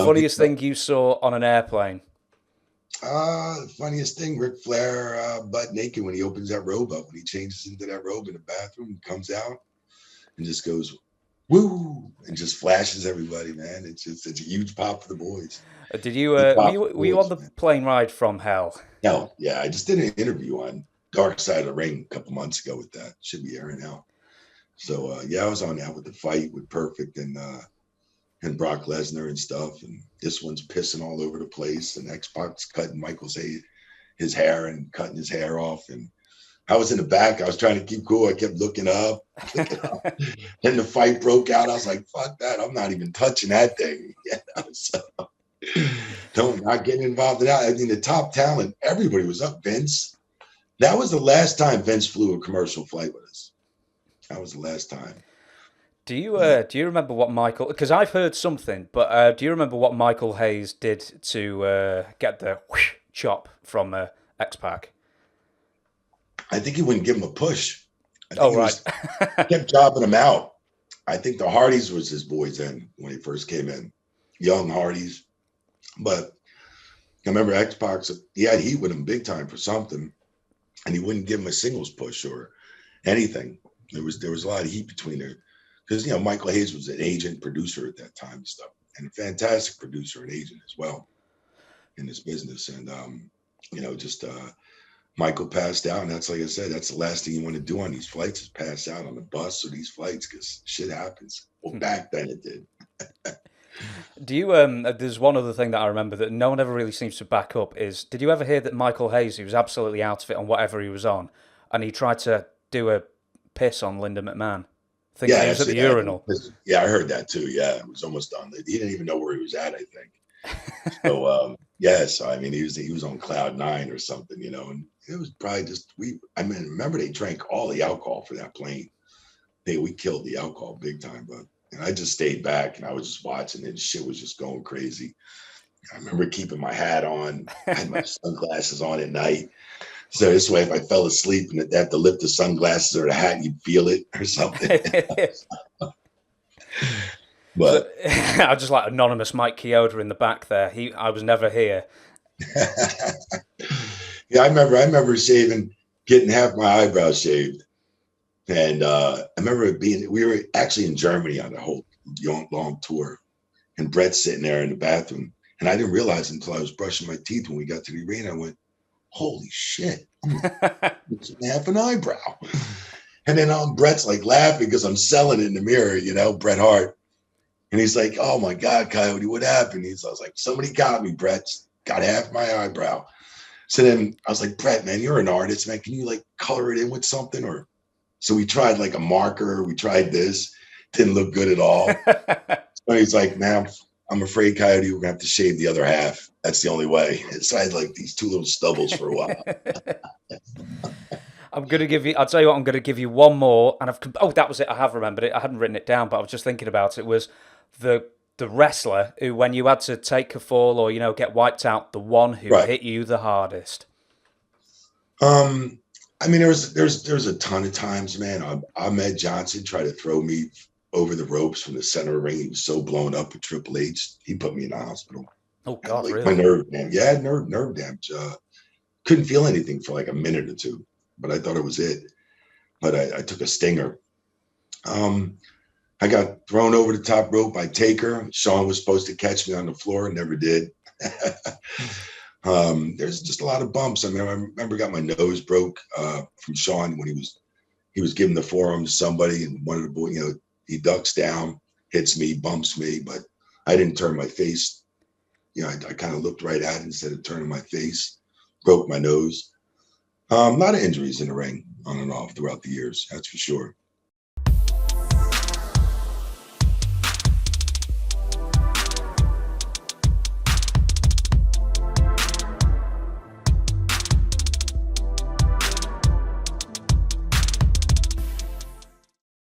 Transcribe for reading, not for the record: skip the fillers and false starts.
funniest thing you saw on an airplane? The funniest thing, Ric Flair butt naked when he opens that robe up, when he changes into that robe in the bathroom, comes out and just goes, woo, and just flashes everybody, man. It's a huge pop for the boys. Did you Big were pop you for the were you on boys, the man. plane ride from hell? Hell, yeah, I just did an interview on Dark Side of the Ring a couple months ago with that. Should be airing now. So yeah, I was on that with the fight with Perfect and Brock Lesnar and stuff. And this one's pissing all over the place. And X-Pac's cutting his hair and cutting his hair off. And I was in the back. I was trying to keep cool. I kept looking up, looking up. Then the fight broke out. I was like, fuck that. I'm not even touching that thing. So, don't not getting involved in that. I mean, the top talent, everybody was up. Vince. That was the last time Vince flew a commercial flight with us. That was the last time. Do you remember what Michael? Because I've heard something, but do you remember what Michael Hayes did to get the whoosh chop from X-Pac? I think he wouldn't give him a push. I think Oh he right. was kept jobbing him out. I think the Hardys was his boys then when he first came in, young Hardys. But I remember X-Pac, he had heat with him big time for something, and he wouldn't give him a singles push or anything. There was a lot of heat between there because Michael Hayes was an agent producer at that time and stuff, and a fantastic producer and agent as well in this business. And just Michael passed out, and that's like I said, that's the last thing you want to do on these flights is pass out on the bus or these flights because shit happens. Well, back then it did. Do you There's one other thing that I remember that no one ever really seems to back up is, did you ever hear that Michael Hayes, he was absolutely out of it on whatever he was on, and he tried to do a piss on Linda McMahon, thinking Yeah, he was at the actually, urinal? yeah, I heard that too. Yeah, it was almost done. He didn't even know where he was at, I think. So yeah, so I mean, he was on cloud nine or something, and it was probably just I mean, remember they drank all the alcohol for that plane. We killed the alcohol big time, but and I just stayed back and I was just watching and shit was just going crazy. I remember keeping my hat on. I had my sunglasses on at night. So this way, if I fell asleep and I had to lift the sunglasses or the hat, you'd feel it or something. So But I just like anonymous Mike Chioda in the back there. I was never here. yeah, I remember getting half my eyebrows shaved. And I remember we were actually in Germany on a whole long tour, and Brett's sitting there in the bathroom. And I didn't realize until I was brushing my teeth when we got to the arena. I went, holy shit, I'm missing half an eyebrow. And then Brett's like laughing because I'm selling it in the mirror, Bret Hart. And he's like, oh my God, Coyote, what happened? I was like, somebody got me, Brett. Got half my eyebrow. So then I was like, Brett, man, you're an artist, man. Can you like color it in with something? Or so we tried like a marker. We tried this. Didn't look good at all. So he's like, man, I'm afraid, Coyote, we're gonna have to shave the other half. That's the only way. So I had like these two little stubbles for a while. I'll tell you what, I'm gonna give you one more, and that was it. I have remembered it. I hadn't written it down, but I was just thinking about it. Was the wrestler who, when you had to take a fall or get wiped out, the one who Right. hit you the hardest? I mean, there's a ton of times, man. Ahmed Johnson tried to throw me over the ropes from the center of the ring. He was so blown up with Triple H, he put me in the hospital. Oh I had, God, like my really? nerve damage. Yeah, I had nerve damage. Couldn't feel anything for like a minute or two, but I thought it was it. But I took a stinger. I got thrown over the top rope by Taker. Sean was supposed to catch me on the floor, never did. There's just a lot of bumps. I mean, I remember got my nose broke from Sean when he was giving the forearm to somebody, and one of the boys, he ducks down, hits me, bumps me, but I didn't turn my face. I kind of looked right at it instead of turning my face. Broke my nose. A lot of injuries in the ring, on and off throughout the years. That's for sure.